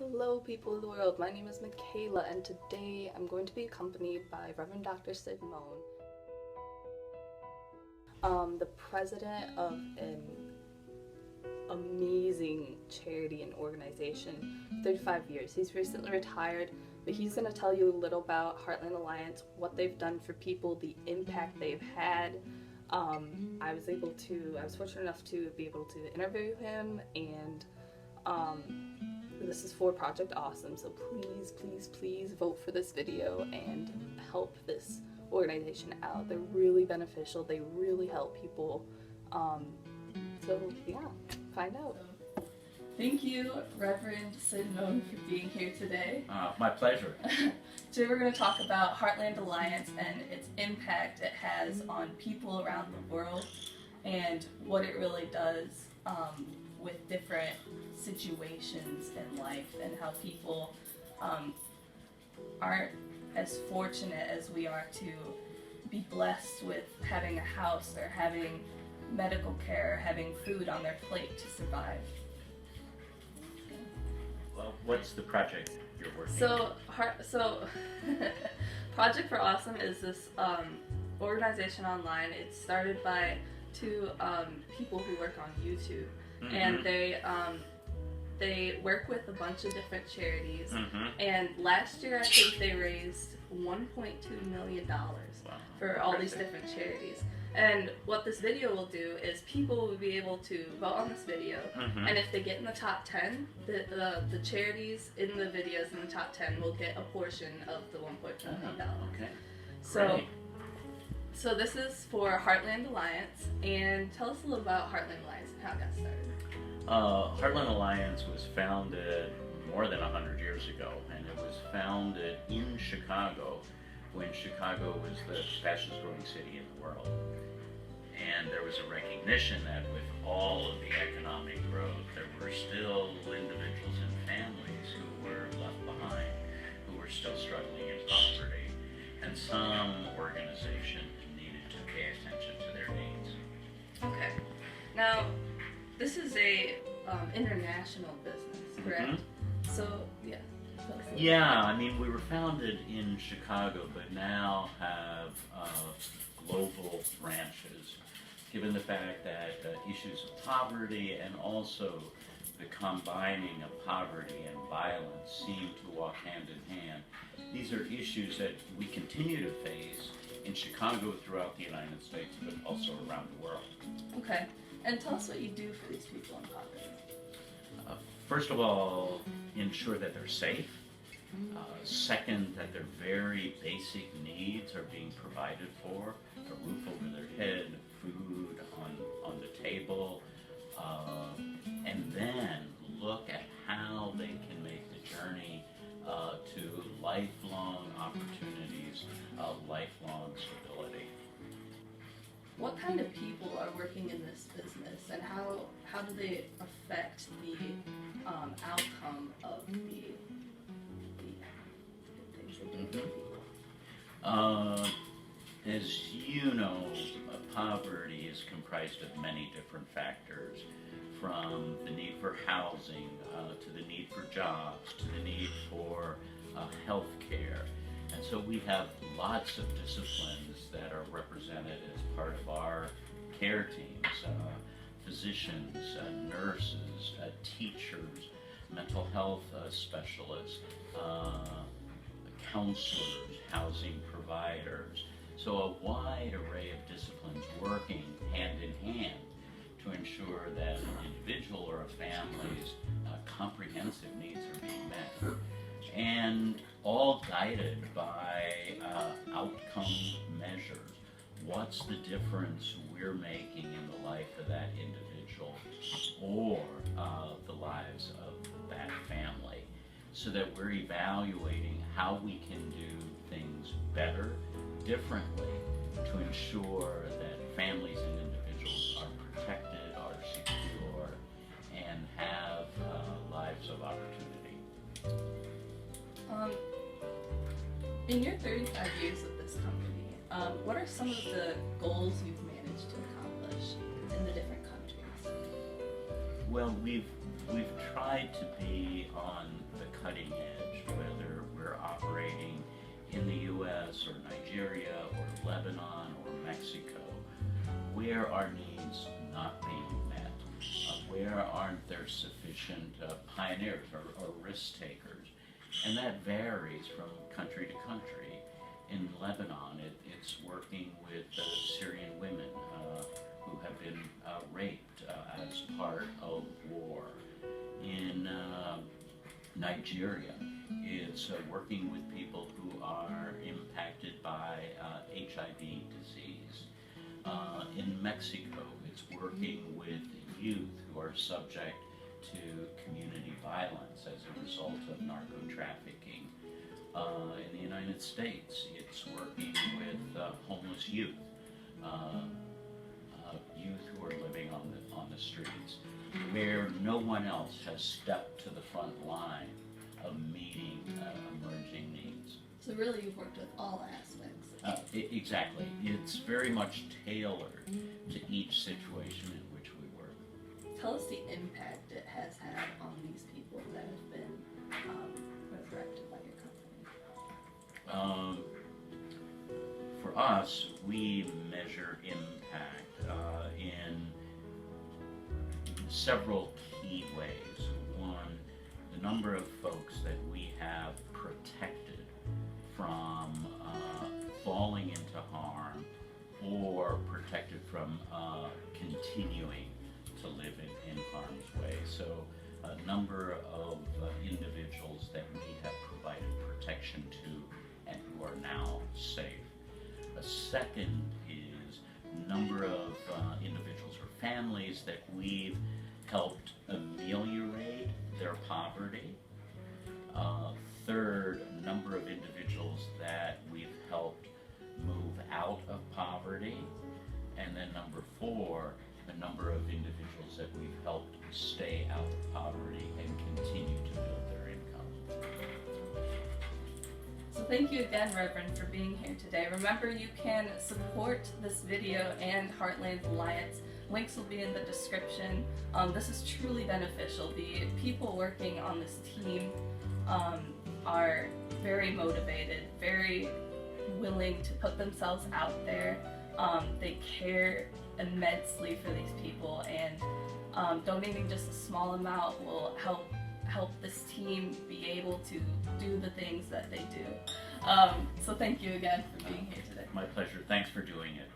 Hello people of the world, my name is Michaela and today I'm going to be accompanied by Reverend Dr. Sid Mohn, the president of an amazing charity and organization, 35 years. He's recently retired, but he's going to tell you a little about Heartland Alliance, what they've done for people, the impact they've had. I was fortunate enough to be able to interview him, and this is for Project Awesome, so please vote for this video and help this organization out. They're really beneficial, they really help people, so yeah, find out. Thank you, Reverend Sid Mohn, for being here today. My pleasure. Today we're going to talk about Heartland Alliance and its impact it has on people around the world and what it really does with different situations in life, and how people aren't as fortunate as we are to be blessed with having a house or having medical care, or having food on their plate to survive. Well, what's the project you're working on? So Project for Awesome is this organization online. It's started by two people who work on YouTube, and they work with a bunch of different charities. And last year I think they raised $1.2 million for all these different charities. And what this video will do is people will be able to vote on this video, and if they get in the top 10, the charities in the videos in the top 10 will get a portion of the $1.2 million. Okay. So this is for Heartland Alliance, and tell us a little about Heartland Alliance and how it got started. Heartland Alliance was founded more than 100 years ago, and it was founded in Chicago when Chicago was the fastest growing city in the world. And there was a recognition that with all of the economic growth, there were still individuals and families who were left behind, who were still struggling in poverty, and some organization needed to pay attention to their needs. Okay. Now, this is a international business, correct? So, yeah. Yeah, I mean, we were founded in Chicago, but now have global branches, given the fact that issues of poverty and also the combining of poverty and violence seem to walk hand in hand. These are issues that we continue to face in Chicago, throughout the United States, but also around the world. Okay, and tell us what you do for these people in poverty. First of all, ensure that they're safe. Second, that their very basic needs are being provided for: a roof over their head, food on the table, and then look at how they can make the journey to lifelong opportunities, lifelong stability. What kind of people are working in this business, and how do they affect the outcome of the things they do for people? As you know, poverty is comprised of many different factors, from the need for housing, to the need for jobs, to the need for health care. And so we have lots of disciplines that are represented as part of our care teams: physicians, nurses, teachers, mental health specialists, counselors, housing providers. So a wide array of disciplines working hand in hand to ensure that an individual or a family's comprehensive needs are being met, and all guided by outcome measures. What's the difference we're making in the life of that individual or the lives of that family, so that we're evaluating how we can do things better, differently, to ensure that families and individuals are protected, are secure, and have lives of opportunity. In your 35 years with this company, what are some of the goals you've managed to accomplish in the different countries? Well, we've tried to be on the cutting edge, whether we're operating in the U.S. or Nigeria or Lebanon or Mexico. Where are needs not being met? Where aren't there sufficient pioneers or risk takers? And that varies from country to country. In Lebanon, it's working with Syrian women who have been raped as part of war. In Nigeria, it's working with people who are impacted by HIV disease. In Mexico, it's working with youth who are subject to community violence as a result of narco-trafficking. In the United States, it's working with homeless youth, youth who are living on the streets, where no one else has stepped to the front line of meeting emerging needs. So really you've worked with all aspects. Exactly. It's very much tailored to each situation in which we work. Tell us the impact it has had on these people that have been resurrected by your company. For us, we measure impact in several key ways. One, the number of folks that we have protected from falling into harm or protected from continuing to live in harm's way. So a number of individuals that we have provided protection to and who are now safe. A second is number of individuals or families that we've helped ameliorate their poverty. Third, number of individuals that we've helped move out of poverty. And then number four, the number of individuals that we've helped stay out of poverty and continue to build their income. So thank you again, Reverend, for being here today. Remember, you can support this video and Heartland Alliance. Links will be in the description. This is truly beneficial. The people working on this team are very motivated, very willing to put themselves out there. They care immensely for these people, and donating just a small amount will help this team be able to do the things that they do. So thank you again for being here today. My pleasure. Thanks for doing it.